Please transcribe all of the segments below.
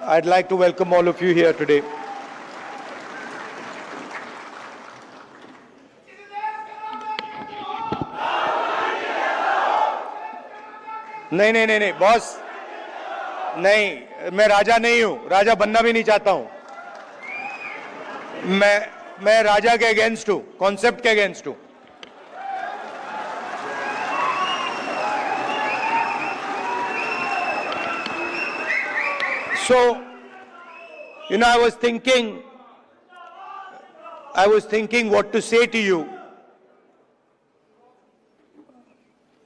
I'd like to welcome all of you here today. नहीं boss, नहीं, मैं राजा नहीं हूं, राजा बनना भी नहीं चाहता हूं। मैं राजा के अगेंस्ट हूं, कॉन्सेप्ट के अगेंस्ट हूं। So, I was thinking what to say to you.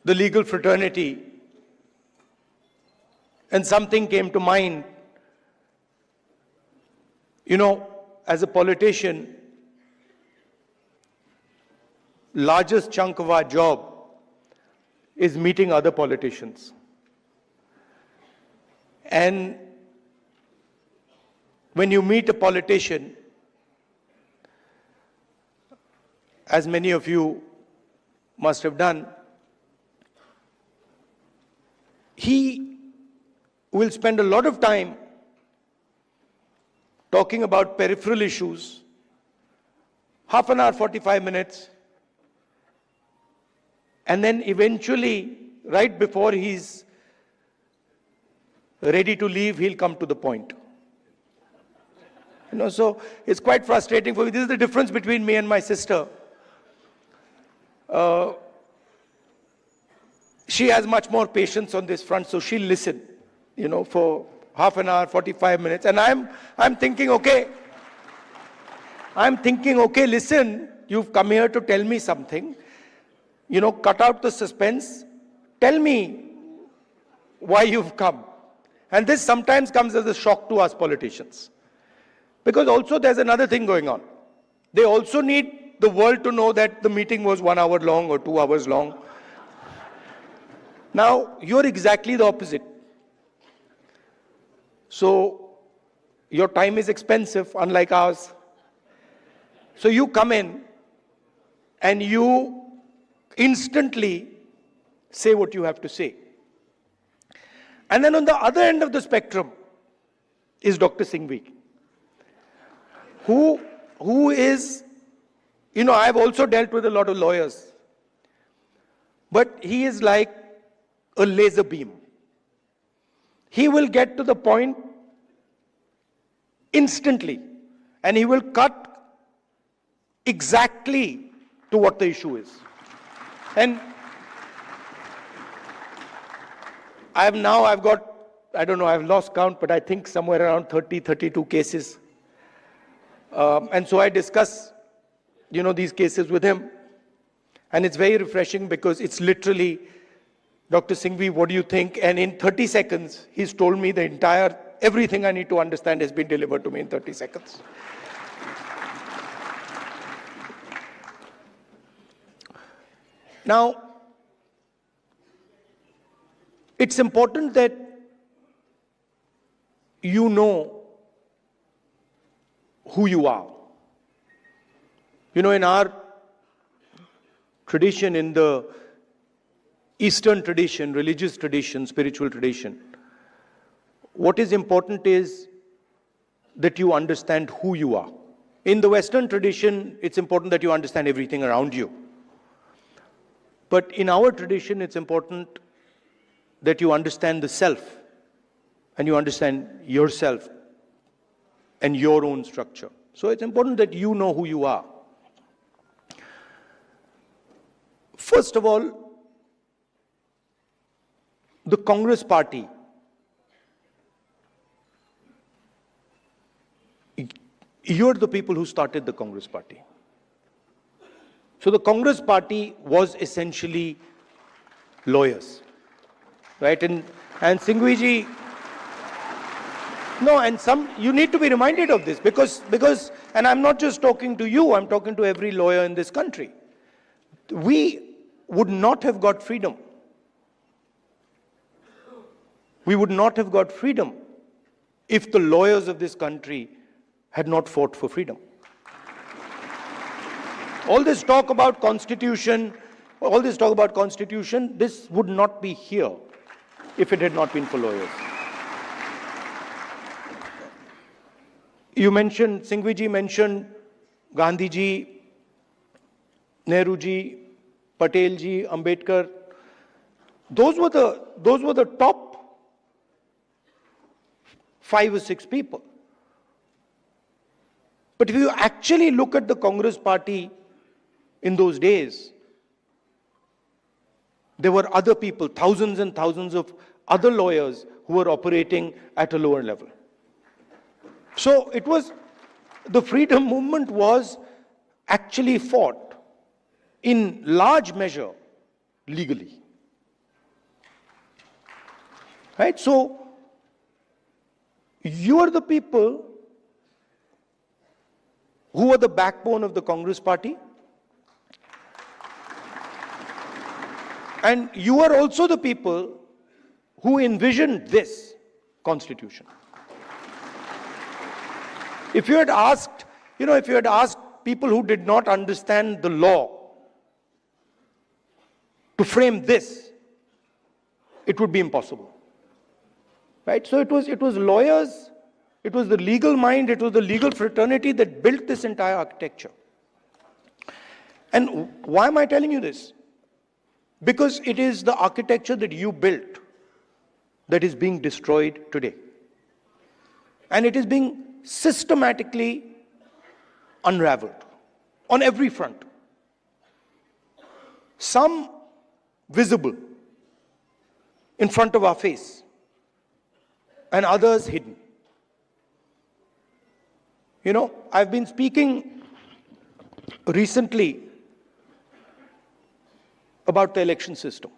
The legal fraternity. And something came to mind. As a politician, largest chunk of our job is meeting other politicians. And when you meet a politician, as many of you must have done, he will spend a lot of time talking about peripheral issues, half an hour, 45 minutes, and then eventually, right before he's ready to leave, he'll come to the point. So it's quite frustrating for me. This is the difference between me and my sister. She has much more patience on this front, so she'll listen, for half an hour, 45 minutes. And I'm thinking, okay, listen, you've come here to tell me something. Cut out the suspense. Tell me why you've come. And this sometimes comes as a shock to us politicians. Because also there's another thing going on. They also need the world to know that the meeting was 1 hour long or 2 hours long. Now, you're exactly the opposite. So, your time is expensive, unlike ours. So you come in and you instantly say what you have to say. And then on the other end of the spectrum is Dr. Singhvi, who is, I've also dealt with a lot of lawyers, but he is like a laser beam. He will get to the point instantly, and he will cut exactly to what the issue is. And I've got, I don't know, I've lost count, but I think somewhere around 30, 32 cases. And so I discuss, these cases with him. And it's very refreshing because it's literally, Dr. Singhvi, what do you think? And in 30 seconds, he's told me everything I need to understand has been delivered to me in 30 seconds. Now, it's important that you know who you are. In our tradition, in the Eastern tradition, religious tradition, spiritual tradition, what is important is that you understand who you are. In the Western tradition, it's important that you understand everything around you. But in our tradition, it's important that you understand the self, and you understand yourself and your own structure. So it's important that you know who you are. First of all, the Congress party, you're the people who started the Congress party. So the Congress party was essentially lawyers, right? And Singhvi ji, no, and you need to be reminded of this because, and I'm not just talking to you, I'm talking to every lawyer in this country. We would not have got freedom. We would not have got freedom if the lawyers of this country had not fought for freedom. All this talk about constitution, this would not be here if it had not been for lawyers. You mentioned, Singhvi ji mentioned Gandhi ji, Nehru ji, Patel ji, Ambedkar. Those were the top 5 or 6 people. But if you actually look at the Congress party in those days, there were other people, thousands and thousands of other lawyers who were operating at a lower level. So it was, the freedom movement was actually fought in large measure legally. Right? So you are the people who are the backbone of the Congress party. And you are also the people who envisioned this constitution. If you had asked, if you had asked people who did not understand the law to frame this, it would be impossible. Right? So it was lawyers, it was the legal mind, it was the legal fraternity that built this entire architecture. And why am I telling you this? Because it is the architecture that you built that is being destroyed today. And it is being systematically unraveled on every front. Some visible in front of our face, and others hidden. I've been speaking recently about the election system.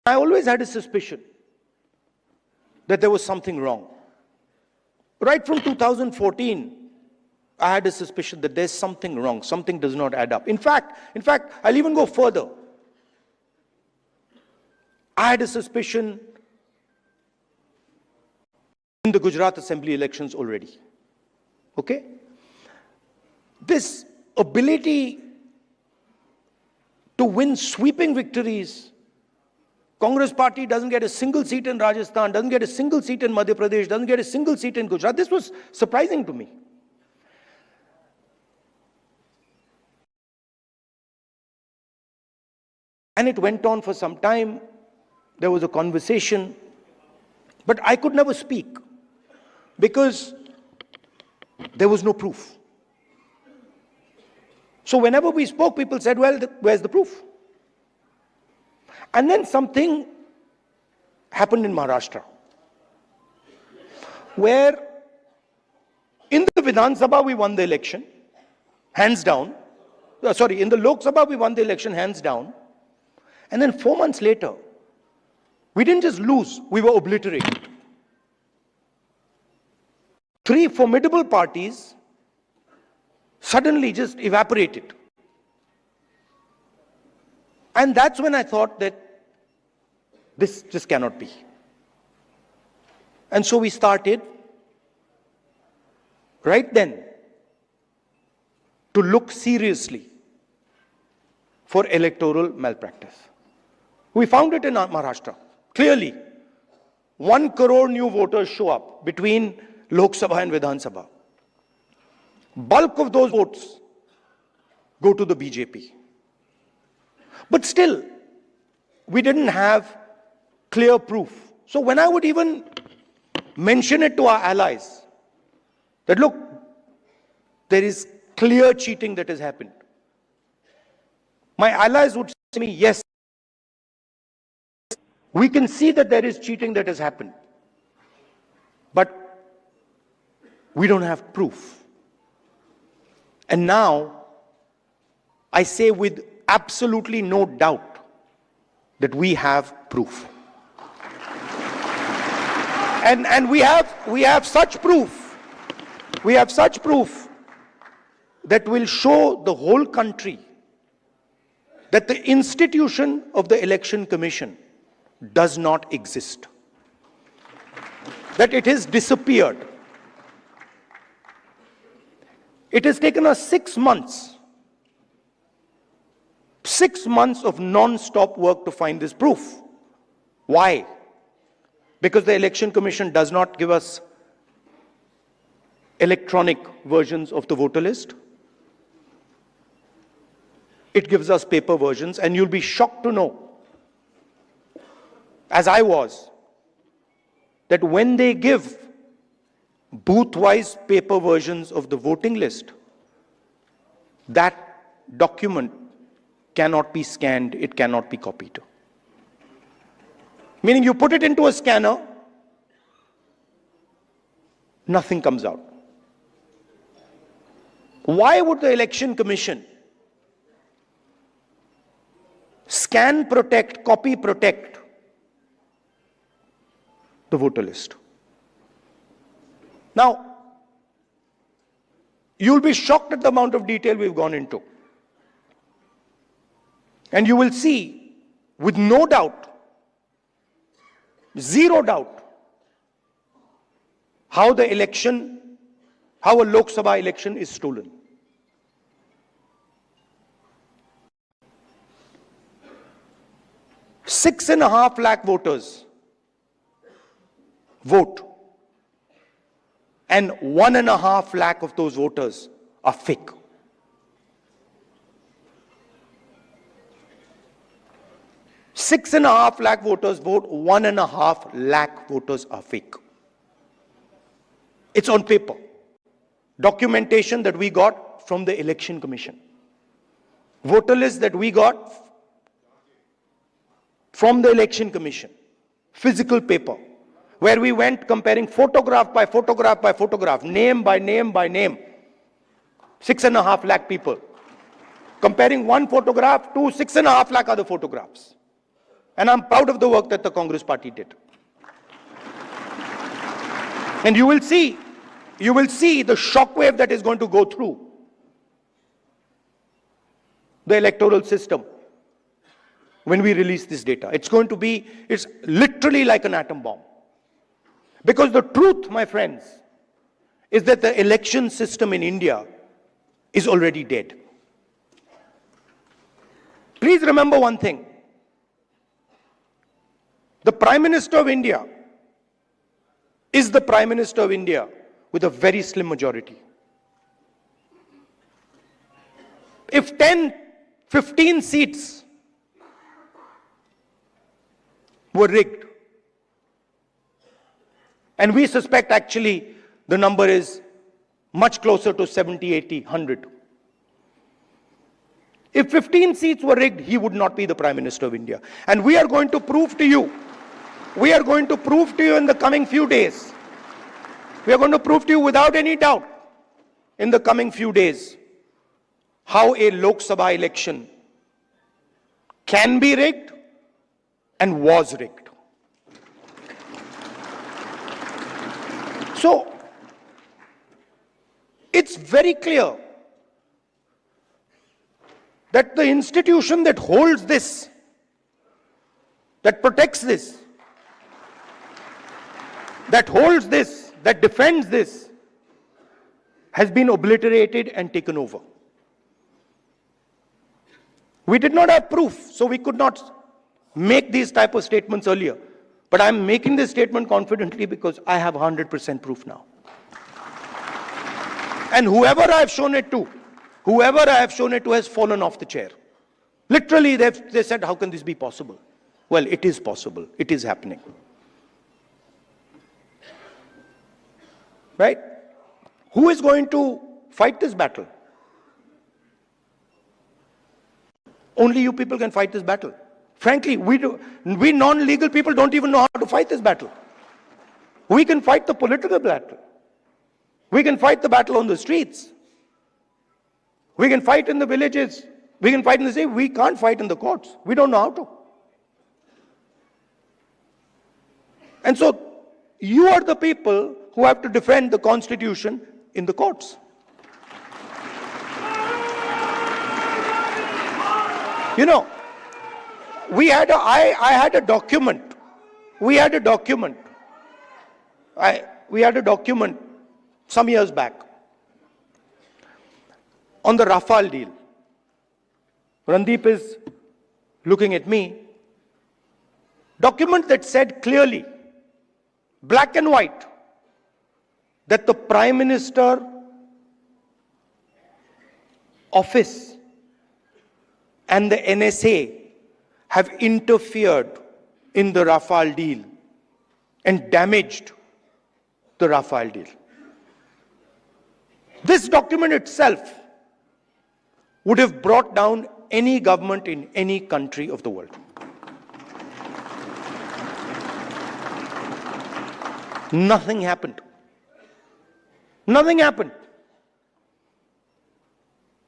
I always had a suspicion that there was something wrong. Right from 2014, I had a suspicion that there's something wrong, something does not add up. In fact, I'll even go further. I had a suspicion in the Gujarat Assembly elections already. Okay? This ability to win sweeping victories. Congress party doesn't get a single seat in Rajasthan, doesn't get a single seat in Madhya Pradesh, doesn't get a single seat in Gujarat. This was surprising to me. And it went on for some time. There was a conversation, but I could never speak because there was no proof. So whenever we spoke, people said, well, where's the proof? And then something happened in Maharashtra, where in the Vidhan Sabha we won the election, hands down. In the Lok Sabha we won the election, hands down. And then 4 months later, we didn't just lose, we were obliterated. 3 formidable parties suddenly just evaporated. And that's when I thought that this just cannot be. And so we started right then to look seriously for electoral malpractice. We found it in Maharashtra. Clearly, 1 crore new voters show up between Lok Sabha and Vidhan Sabha. Bulk of those votes go to the BJP. But still, we didn't have clear proof. So when I would even mention it to our allies, that look, there is clear cheating that has happened, my allies would say to me, yes, we can see that there is cheating that has happened, but we don't have proof. And now, I say with absolutely no doubt that we have proof. And we have such proof. We have such proof that will show the whole country that the institution of the Election Commission does not exist. That it has disappeared. It has taken us 6 months. 6 months of non-stop work to find this proof. Why? because the Election Commission does not give us electronic versions of the voter list. It gives us paper versions, and you'll be shocked to know, as I was, that when they give booth-wise paper versions of the voting list, that document cannot be scanned, it cannot be copied. Meaning you put it into a scanner, nothing comes out. Why would the Election Commission scan protect, copy protect the voter list? Now, you'll be shocked at the amount of detail we've gone into. And you will see, with no doubt, zero doubt, how a Lok Sabha election is stolen. Six and a half lakh voters vote, and 1.5 lakh of those voters are fake. Six and a half lakh voters vote, 1.5 lakh voters are fake. It's on paper. Documentation that we got from the Election Commission. Voter list that we got from the Election Commission. Physical paper. Where we went comparing photograph by photograph by photograph, name by name by name. 6.5 lakh people. Comparing one photograph to 6.5 lakh other photographs. And I'm proud of the work that the Congress party did. And you will see the shockwave that is going to go through the electoral system when we release this data. It's literally like an atom bomb. Because the truth, my friends, is that the election system in India is already dead. Please remember one thing. The Prime Minister of India is the Prime Minister of India with a very slim majority. If 10, 15 seats were rigged, and we suspect actually the number is much closer to 70, 80, 100. If 15 seats were rigged, he would not be the Prime Minister of India. And we are going to prove to you, in the coming few days, we are going to prove to you without any doubt in the coming few days how a Lok Sabha election can be rigged and was rigged. So, it's very clear that the institution that holds this, that protects this, that holds this, that defends this, has been obliterated and taken over. We did not have proof, so we could not make these type of statements earlier. But I'm making this statement confidently because I have 100% proof now. And whoever I have shown it to has fallen off the chair. Literally, they said, how can this be possible? Well, it is possible. It is happening. Right? Who is going to fight this battle? Only you people can fight this battle. Frankly, we non-legal people don't even know how to fight this battle. We can fight the political battle. We can fight the battle on the streets. We can fight in the villages. We can fight in the city. We can't fight in the courts. We don't know how to. And so, you are the people who have to defend the Constitution in the courts. You know, I had a document. We had a document some years back on the Rafale deal. Randeep is looking at me. Document that said clearly black and white, that the Prime Minister office and the NSA have interfered in the Rafale deal and damaged the Rafale deal. This document itself would have brought down any government in any country of the world. Nothing happened. Nothing happened.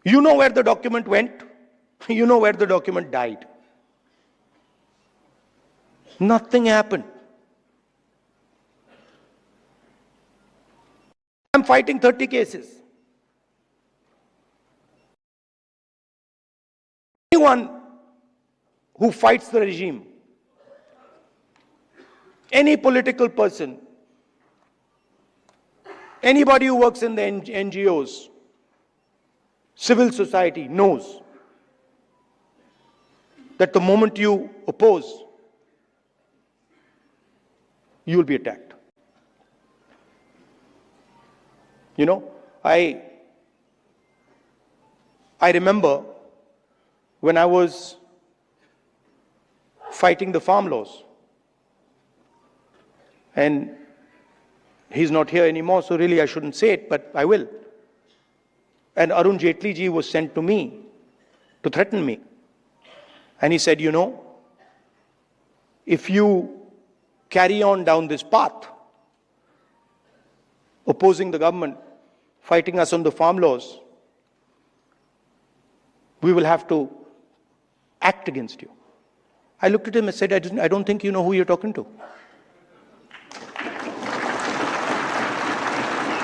You know where the document went. You know where the document died. Nothing happened. I'm fighting 30 cases. Anyone who fights the regime, any political person, anybody who works in the NGOs, civil society knows that the moment you oppose, you will be attacked. You know, I remember when I was fighting the farm laws, and he's not here anymore, so really I shouldn't say it, but I will. And Arun Jaitley ji was sent to me to threaten me. And he said, you know, if you carry on down this path, opposing the government, fighting us on the farm laws, we will have to act against you. I looked at him and said, I don't think you know who you're talking to.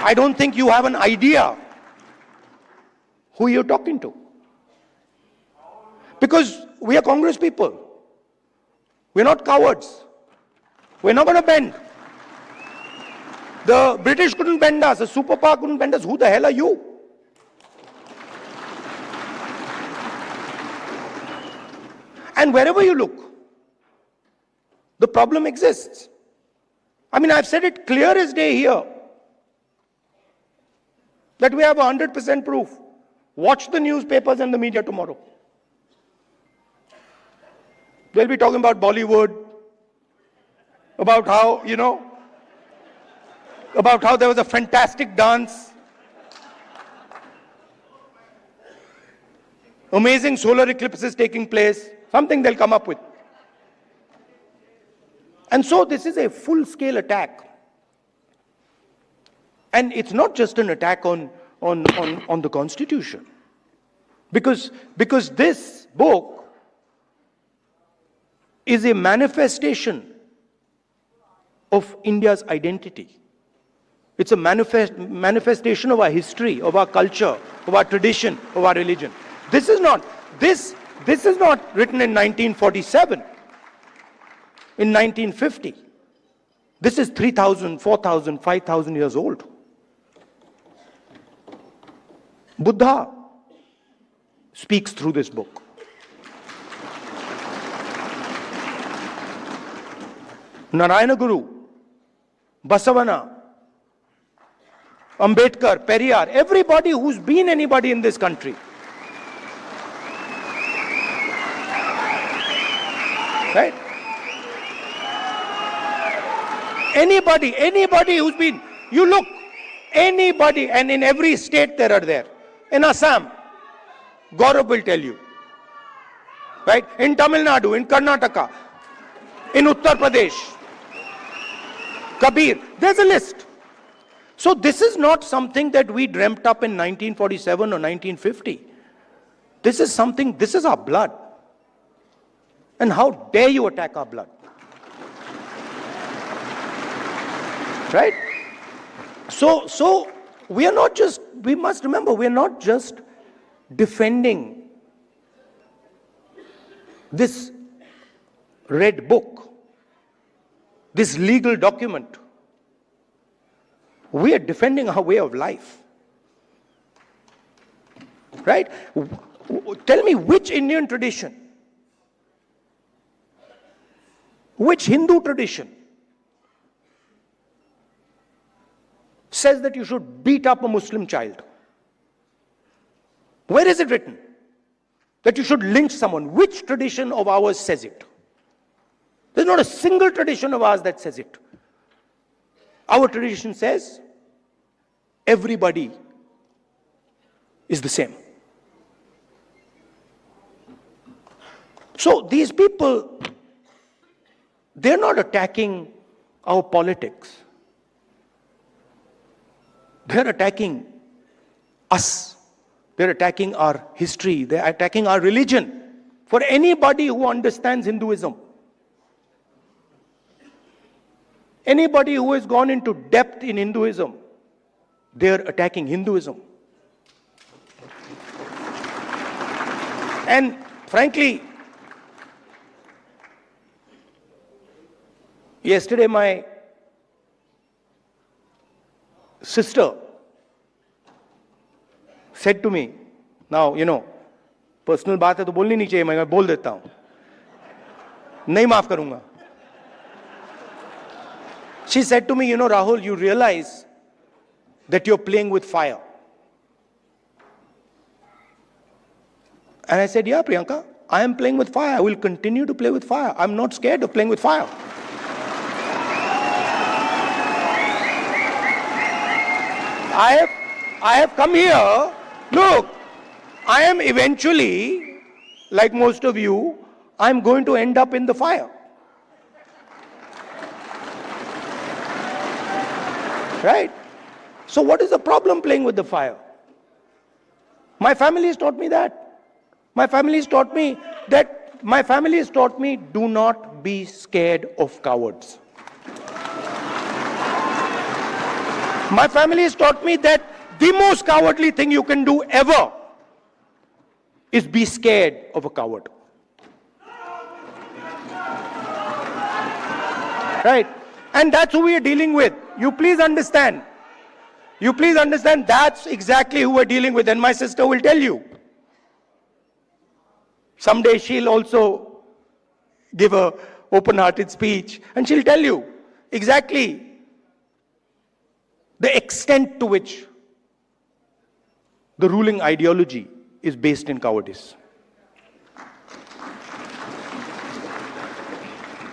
I don't think you have an idea who you're talking to. Because we are Congress people. We're not cowards. We're not going to bend. The British couldn't bend us. The superpower couldn't bend us. Who the hell are you? And wherever you look, the problem exists. I mean, I've said it clear as day here, that we have 100% proof. Watch the newspapers and the media tomorrow. They'll be talking about Bollywood, about how, you know, about how there was a fantastic dance, amazing solar eclipses taking place, something they'll come up with. And so this is a full-scale attack. And it's not just an attack on the Constitution. Because this book is a manifestation of India's identity. It's a manifestation of our history, of our culture, of our tradition, of our religion. This is not written in 1947, in 1950. This is 3,000, 4,000, 5,000 years old. Buddha speaks through this book. Narayana Guru, Basavana, Ambedkar, Periyar, everybody who's been anybody in this country. Right? Anybody who's been, you look, anybody, and in every state there are there. In Assam, Gaurav will tell you. Right? In Tamil Nadu, in Karnataka, in Uttar Pradesh, Kabir, there's a list. So this is not something that we dreamt up in 1947 or 1950. This is something, this is our blood. And how dare you attack our blood? Right? So we are not just, we must remember, we are not just defending this red book, this legal document. We are defending our way of life. Right? Tell me which Indian tradition, which Hindu tradition says that you should beat up a Muslim child? Where is it written that you should lynch someone? Which tradition of ours says it? There's not a single tradition of ours that says it. Our tradition says everybody is the same. So these people, they're not attacking our politics. They're attacking us. They're attacking our history. They're attacking our religion. For anybody who understands Hinduism, anybody who has gone into depth in Hinduism, they're attacking Hinduism. And frankly, yesterday my sister said to me, now, personal बात है तो बोलनी नहीं चाहिए, मैं बोल देता हूं, नहीं माफ करूंगा. She said to me, Rahul, you realize that you're playing with fire. And I said, yeah, Priyanka, I am playing with fire. I will continue to play with fire. I'm not scared of playing with fire. I have come here. Look, I am eventually, like most of you, I'm going to end up in the fire. Right? So what is the problem playing with the fire? My family has taught me that. My family has taught me do not be scared of cowards. My family has taught me that the most cowardly thing you can do ever is be scared of a coward. Right? And that's who we are dealing with. You please understand. You please understand that's exactly who we're dealing with. And my sister will tell you. Someday she'll also give a open-hearted speech and she'll tell you exactly the extent to which the ruling ideology is based in cowardice.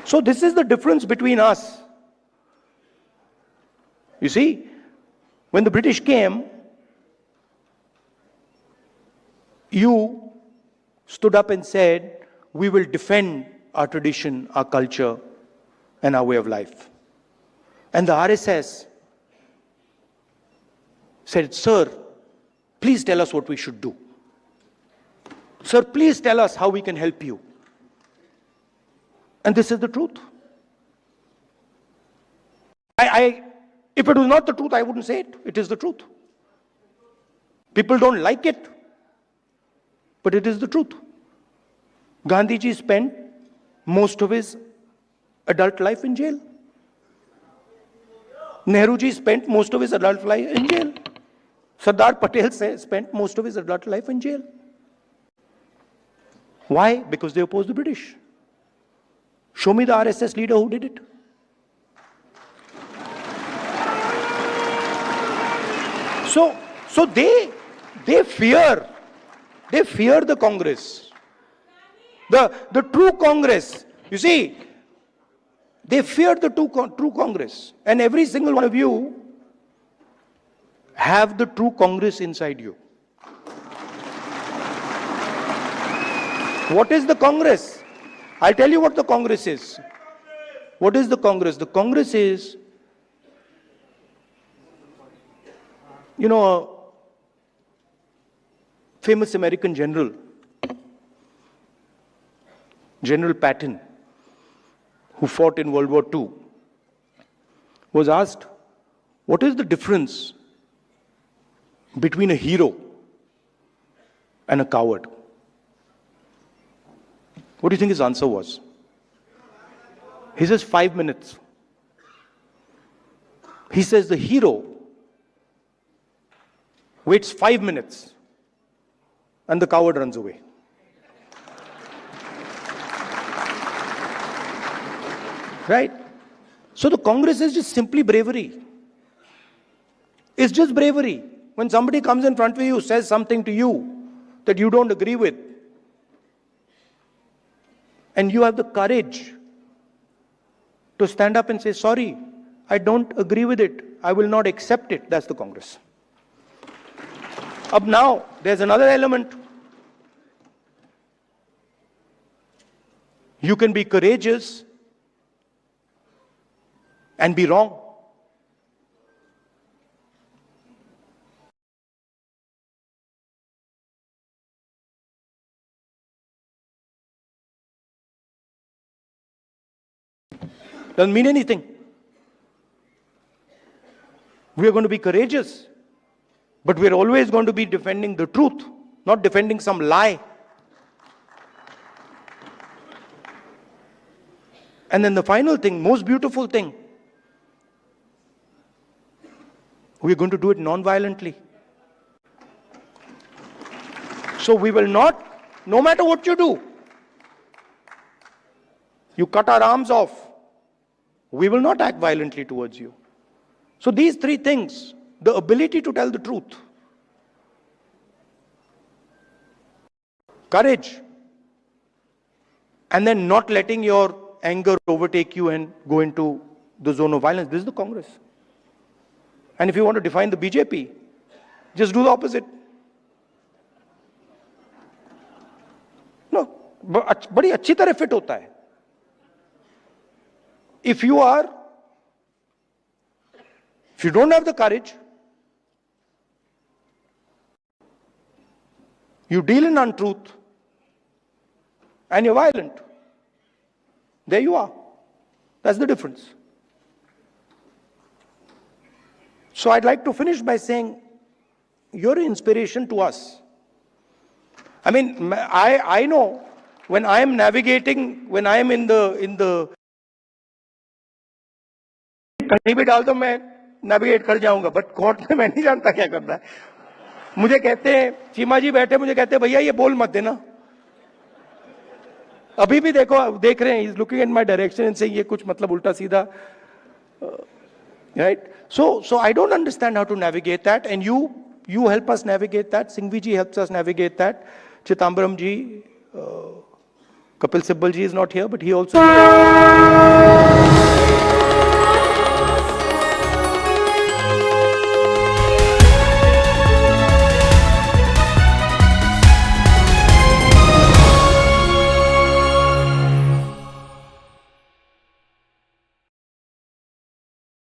So this is the difference between us. You see, when the British came, you stood up and said, we will defend our tradition, our culture, and our way of life. And the RSS said, sir, please tell us what we should do. Sir, please tell us how we can help you. And this is the truth. If it was not the truth, I wouldn't say it. It is the truth. People don't like it, but it is the truth. Gandhiji spent most of his adult life in jail. Nehruji spent most of his adult life in jail. Sardar Patel spent most of his adult life in jail. Why? Because they opposed the British. Show me the RSS leader who did it. So they fear the Congress. The true Congress. You see, they fear the true Congress. And every single one of you have the true Congress inside you. What is the Congress? I'll tell you what the Congress is. What is the Congress? The Congress is, a famous American general, General Patton, who fought in World War II, was asked, what is the difference between a hero and a coward? What do you think his answer was? He says 5 minutes. He says the hero waits 5 minutes and the coward runs away. Right? So the Congress is just simply bravery. It's just bravery. When somebody comes in front of you, says something to you that you don't agree with, and you have the courage to stand up and say, sorry, I don't agree with it. I will not accept it. That's the Congress. Up now, there's another element. You can be courageous and be wrong. Doesn't mean anything. We are going to be courageous, but we are always going to be defending the truth, not defending some lie. And then the final thing, most beautiful thing, we are going to do it non-violently. So we will not, no matter what you do, you cut our arms off, we will not act violently towards you. So these three things, the ability to tell the truth, courage, and then not letting your anger overtake you and go into the zone of violence. This is the Congress. And if you want to define the BJP, just do the opposite. No, बड़ी अच्छी तरह fit होता है. If you don't have the courage, you deal in untruth, and you're violent, there you are. That's the difference. So I'd like to finish by saying, you're an inspiration to us. I mean, I know when I am navigating, when I am in the कहीं भी डाल दो मैं navigate कर जाऊंगा, but court में मैं नहीं जानता क्या करना है. मुझे कहते हैं, चीमा जी बैठे, मुझे कहते हैं भैया ये बोल मत देना. अभी भी देख रहे हैं, he is looking in my direction and saying ये कुछ मतलब उल्टा सीधा, right? So I don't understand how to navigate that, and you help us navigate that. Singhvi ji helps us navigate that. Chithambaram ji, Kapil Sibbal ji is not here, but he also